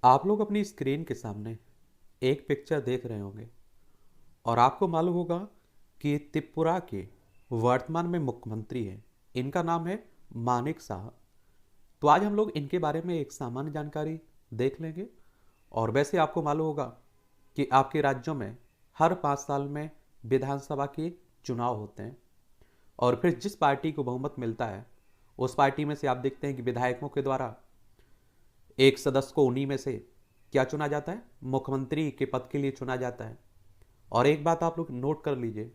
आप लोग अपनी स्क्रीन के सामने एक पिक्चर देख रहे होंगे और आपको मालूम होगा कि त्रिपुरा के वर्तमान में मुख्यमंत्री हैं। इनका नाम है मानिक साह। तो आज हम लोग इनके बारे में एक सामान्य जानकारी देख लेंगे। और वैसे आपको मालूम होगा कि आपके राज्यों में हर 5 साल में विधानसभा के चुनाव होते हैं और फिर जिस पार्टी को बहुमत मिलता है उस पार्टी में से आप देखते हैं कि विधायकों के द्वारा एक सदस्य को उन्हीं में से क्या चुना जाता है, मुख्यमंत्री के पद के लिए चुना जाता है। और एक बात आप लोग नोट कर लीजिए,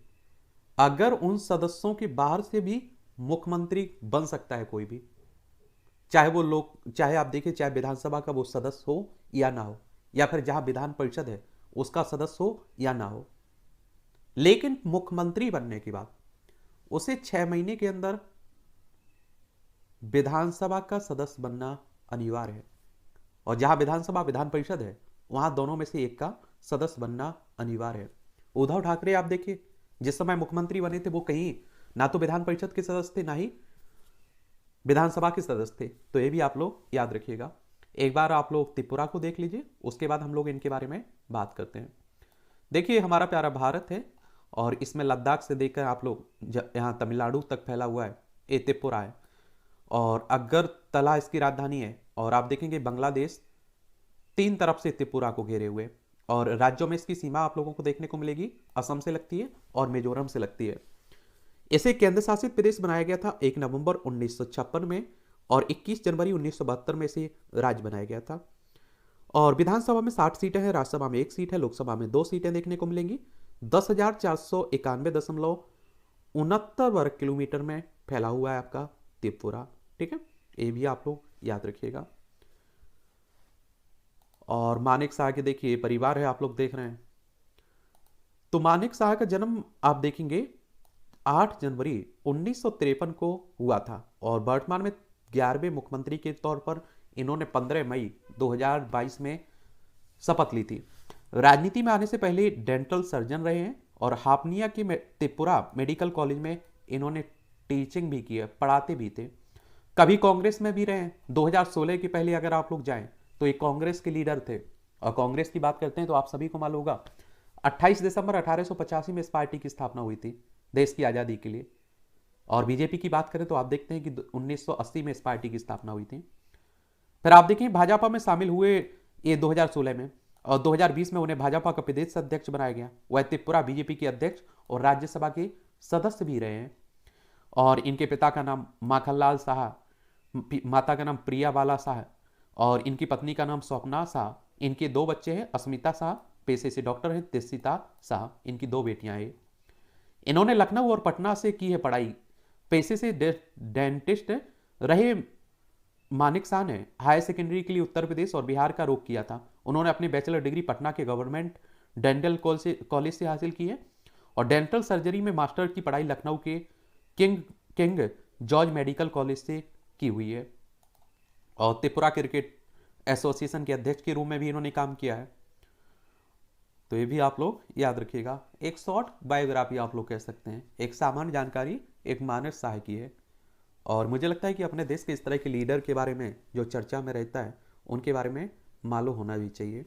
अगर उन सदस्यों के बाहर से भी मुख्यमंत्री बन सकता है कोई भी, चाहे वो लोग, चाहे आप देखिए चाहे विधानसभा का वो सदस्य हो या ना हो, या फिर जहां विधान परिषद है उसका सदस्य हो या ना हो, लेकिन मुख्यमंत्री बनने के बाद उसे 6 महीने के अंदर विधानसभा का सदस्य बनना अनिवार्य है। और जहां विधानसभा विधान परिषद है वहां दोनों में से एक का सदस्य बनना अनिवार्य है। उद्धव ठाकरे आप देखिए जिस समय मुख्यमंत्री बने थे वो कहीं ना तो विधान परिषद के सदस्य थे ना ही विधानसभा के सदस्य थे। तो ये भी आप लोग याद रखिएगा। एक बार आप लोग त्रिपुरा को देख लीजिए, उसके बाद हम लोग इनके बारे में बात करते हैं। देखिए हमारा प्यारा भारत है और इसमें लद्दाख से देखकर आप लोग यहाँ तमिलनाडु तक फैला हुआ है, ये त्रिपुरा है। और अगरतला इसकी राजधानी है। और आप देखेंगे बांग्लादेश 3 तरफ से त्रिपुरा को घेरे हुए। और राज्यों में इसकी सीमा आप लोगों को देखने को मिलेगी, असम से लगती है और मिजोरम से लगती है। इसे केंद्र शासित प्रदेश बनाया गया था 1 नवंबर 1956 में और 21 जनवरी 1972 में इसे राज्य बनाया गया था। और विधानसभा में 60 सीटें हैं, राज्यसभा में 1 सीट है, लोकसभा में 2 सीटें देखने को मिलेंगी। 10,491.69 वर्ग किलोमीटर में फैला हुआ है आपका त्रिपुरा। ठीक है, ये भी आप लोग याद रखिएगा। और मानिक शाह के देखिए परिवार है, आप लोग देख रहे हैं। तो मानिक शाह का जन्म आप देखेंगे 8 जनवरी 1953 को हुआ था और वर्तमान में 11वें मुख्यमंत्री के तौर पर इन्होंने 15 मई 2022 में शपथ ली थी। राजनीति में आने से पहले डेंटल सर्जन रहे हैं और हापनिया के त्रिपुरा मेडिकल कॉलेज में इन्होंने टीचिंग भी की है, पढ़ाते भी थे। कभी कांग्रेस में भी रहे हैं। 2016 के पहले अगर आप लोग जाएं तो ये कांग्रेस के लीडर थे। और कांग्रेस की बात करते हैं तो आप सभी को मालूम होगा 28 दिसंबर 1885 में इस पार्टी की स्थापना हुई थी देश की आज़ादी के लिए। और बीजेपी की बात करें तो आप देखते हैं कि 1980 में इस पार्टी की स्थापना हुई थी। फिर आप देखें भाजपा में शामिल हुए ये 2016 में और 2020 में उन्हें भाजपा का प्रदेश अध्यक्ष बनाया गया। वह त्रिपुरा बीजेपी के अध्यक्ष और राज्यसभा के सदस्य भी रहे हैं। और इनके पिता का नाम माखनलाल शाह, माता का नाम प्रिया बाला शाह और इनकी पत्नी का नाम स्वप्ना शाह। इनके 2 बच्चे हैं, अस्मिता शाह पेशे से डॉक्टर हैं, तिस्सिता शाह इनकी 2 बेटियां हैं। इन्होंने लखनऊ और पटना से की है पढ़ाई। पेशे से डेंटिस्ट रहे मानिक शाह ने हायर सेकेंडरी के लिए उत्तर प्रदेश और बिहार का रुख किया था। उन्होंने अपनी बैचलर डिग्री पटना के गवर्नमेंट डेंटल कॉलेज से हासिल की है और डेंटल सर्जरी में मास्टर की पढ़ाई लखनऊ के किंग जॉर्ज मेडिकल कॉलेज से की हुई है। और त्रिपुरा क्रिकेट एसोसिएशन के अध्यक्ष के रूप में भी इन्होंने काम किया है। तो ये भी आप लोग याद रखिएगा। एक शॉर्ट बायोग्राफी आप लोग कह सकते हैं, एक सामान्य जानकारी एक मानस शाह की है। और मुझे लगता है कि अपने देश के इस तरह के लीडर के बारे में जो चर्चा में रहता है उनके बारे में मालूम होना भी चाहिए।